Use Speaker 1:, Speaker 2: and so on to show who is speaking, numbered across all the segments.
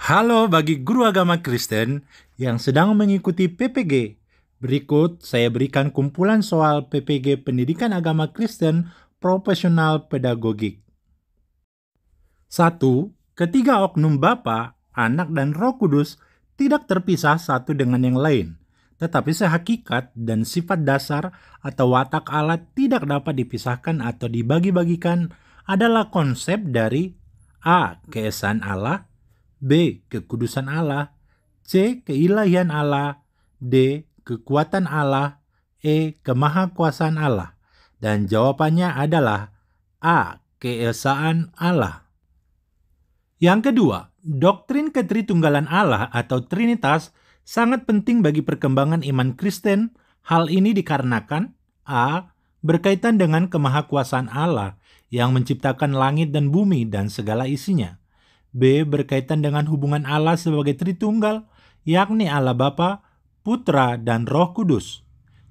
Speaker 1: Halo bagi guru agama Kristen yang sedang mengikuti PPG. Berikut saya berikan kumpulan soal PPG Pendidikan Agama Kristen Profesional Pedagogik. 1. Ketiga oknum Bapa, Anak, dan Roh Kudus tidak terpisah satu dengan yang lain, tetapi sehakikat dan sifat dasar atau watak Allah tidak dapat dipisahkan atau dibagi-bagikan adalah konsep dari A. Keesaan Allah, B. Kekudusan Allah, C. Keilahian Allah, D. Kekuatan Allah, E. Kemahakuasaan Allah. Dan jawabannya adalah A. Keesaan Allah. Yang kedua, doktrin ketritunggalan Allah atau Trinitas sangat penting bagi perkembangan iman Kristen. Hal ini dikarenakan A. Berkaitan dengan kemahakuasaan Allah yang menciptakan langit dan bumi dan segala isinya. B. Berkaitan dengan hubungan Allah sebagai Tritunggal, yakni Allah Bapa, Putra, dan Roh Kudus.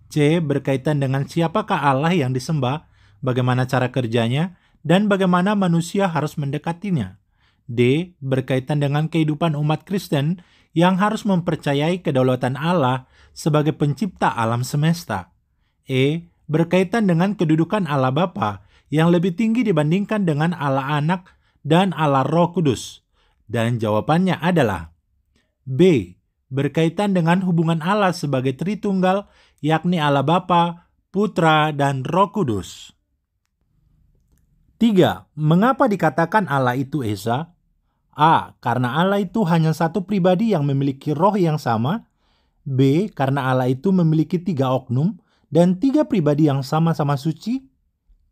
Speaker 1: C. Berkaitan dengan siapakah Allah yang disembah, bagaimana cara kerjanya, dan bagaimana manusia harus mendekatinya. D. Berkaitan dengan kehidupan umat Kristen yang harus mempercayai kedaulatan Allah sebagai pencipta alam semesta. E. Berkaitan dengan kedudukan Allah Bapa yang lebih tinggi dibandingkan dengan Allah Anak dan Allah Roh Kudus. Dan jawabannya adalah B. Berkaitan dengan hubungan Allah sebagai Tritunggal, yakni Allah Bapa, Putra, dan Roh Kudus. 3. Mengapa dikatakan Allah itu Esa? A. Karena Allah itu hanya satu pribadi yang memiliki roh yang sama. B. Karena Allah itu memiliki 3 oknum dan 3 pribadi yang sama-sama suci.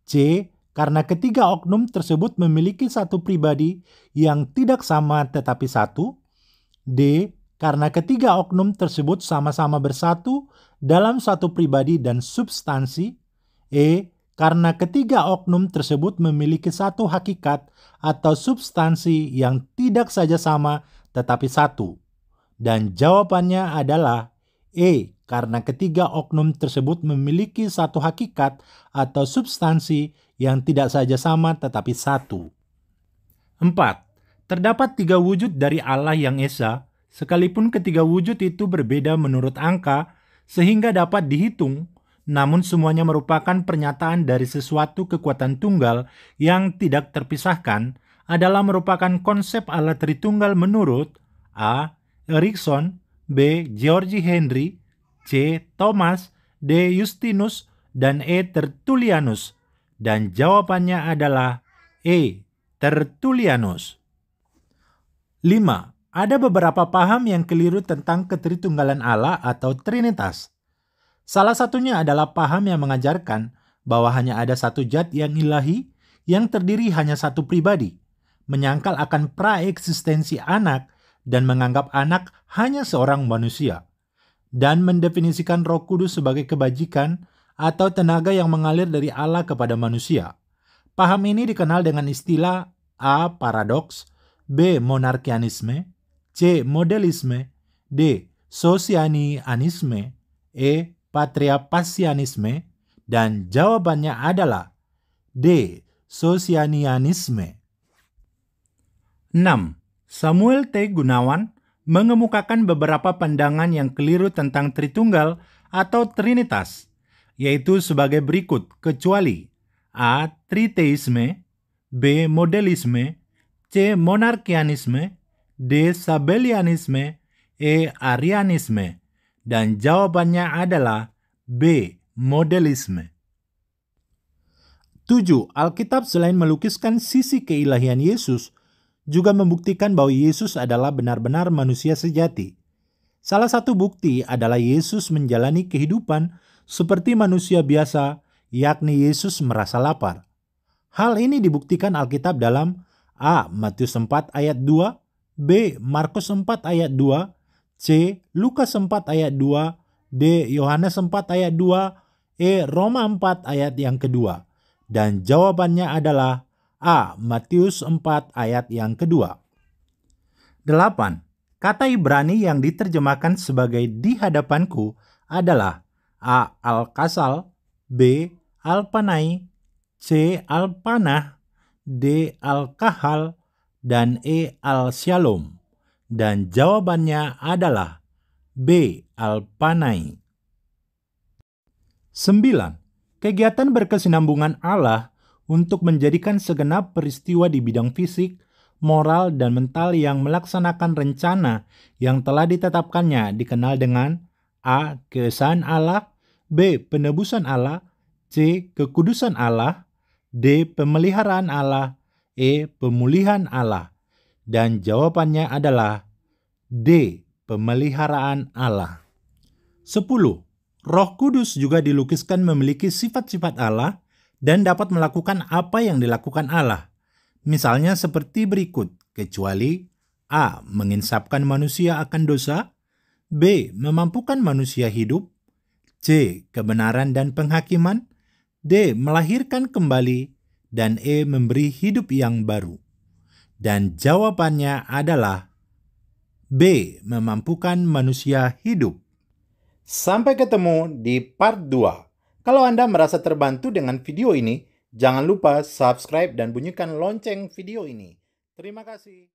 Speaker 1: C. Karena ketiga oknum tersebut memiliki satu pribadi yang tidak sama tetapi satu. D. Karena ketiga oknum tersebut sama-sama bersatu dalam satu pribadi dan substansi. E. Karena ketiga oknum tersebut memiliki satu hakikat atau substansi yang tidak saja sama tetapi satu. Dan jawabannya adalah E. Karena ketiga oknum tersebut memiliki satu hakikat atau substansi yang tidak saja sama tetapi satu. 4. Terdapat 3 wujud dari Allah yang Esa, sekalipun ketiga wujud itu berbeda menurut angka, sehingga dapat dihitung, namun semuanya merupakan pernyataan dari sesuatu kekuatan tunggal yang tidak terpisahkan, adalah merupakan konsep Allah Tritunggal menurut A. Erikson, B. George Henry, C. Thomas, D. Justinus, dan E. Tertullianus. Dan jawabannya adalah E. Tertullianus. 5. Ada beberapa paham yang keliru tentang ketritunggalan Allah atau Trinitas. Salah satunya adalah paham yang mengajarkan bahwa hanya ada satu zat yang ilahi yang terdiri hanya satu pribadi, menyangkal akan praeksistensi anak dan menganggap anak hanya seorang manusia, dan mendefinisikan Roh Kudus sebagai kebajikan atau tenaga yang mengalir dari Allah kepada manusia. Paham ini dikenal dengan istilah A. Paradoks, B. Monarkianisme, C. Modelisme, D. Sosianianisme, E. Patriapasianisme, dan jawabannya adalah D. Sosianianisme. 6. Samuel T. Gunawan mengemukakan beberapa pandangan yang keliru tentang Tritunggal atau Trinitas, yaitu sebagai berikut, kecuali A. Triteisme, B. Modelisme, C. Monarkianisme, D. Sabellianisme, E. Arianisme. Dan jawabannya adalah B. Modelisme. 7. Alkitab selain melukiskan sisi keilahian Yesus, juga membuktikan bahwa Yesus adalah benar-benar manusia sejati. Salah satu bukti adalah Yesus menjalani kehidupan seperti manusia biasa, yakni Yesus merasa lapar. Hal ini dibuktikan Alkitab dalam A. Matius 4 ayat 2, B. Markus 4 ayat 2, C. Lukas 4 ayat 2, D. Yohanes 4 ayat 2, E. Roma 4 ayat yang kedua. Dan jawabannya adalah A. Matius 4 ayat yang kedua. 8. Kata Ibrani yang diterjemahkan sebagai di hadapanku adalah A. Al-Kasal, B. Al-Panai, C. Al-Panah, D. Al-Kahal, dan E. Al-Shalom. Dan jawabannya adalah B. Alpanai. 9. Kegiatan berkesinambungan Allah untuk menjadikan segenap peristiwa di bidang fisik, moral, dan mental yang melaksanakan rencana yang telah ditetapkannya dikenal dengan A. Keesaan Allah, B. Penebusan Allah, C. Kekudusan Allah, D. Pemeliharaan Allah, E. Pemulihan Allah. Dan jawabannya adalah D. Pemeliharaan Allah. 10. Roh Kudus juga dilukiskan memiliki sifat-sifat Allah dan dapat melakukan apa yang dilakukan Allah. Misalnya seperti berikut, kecuali A. Menginsapkan manusia akan dosa, B. Memampukan manusia hidup, C. Kebenaran dan penghakiman, D. Melahirkan kembali, dan E. Memberi hidup yang baru. Dan jawabannya adalah B. Memampukan manusia hidup. Sampai ketemu di part 2. Kalau Anda merasa terbantu dengan video ini, jangan lupa subscribe dan bunyikan lonceng video ini. Terima kasih.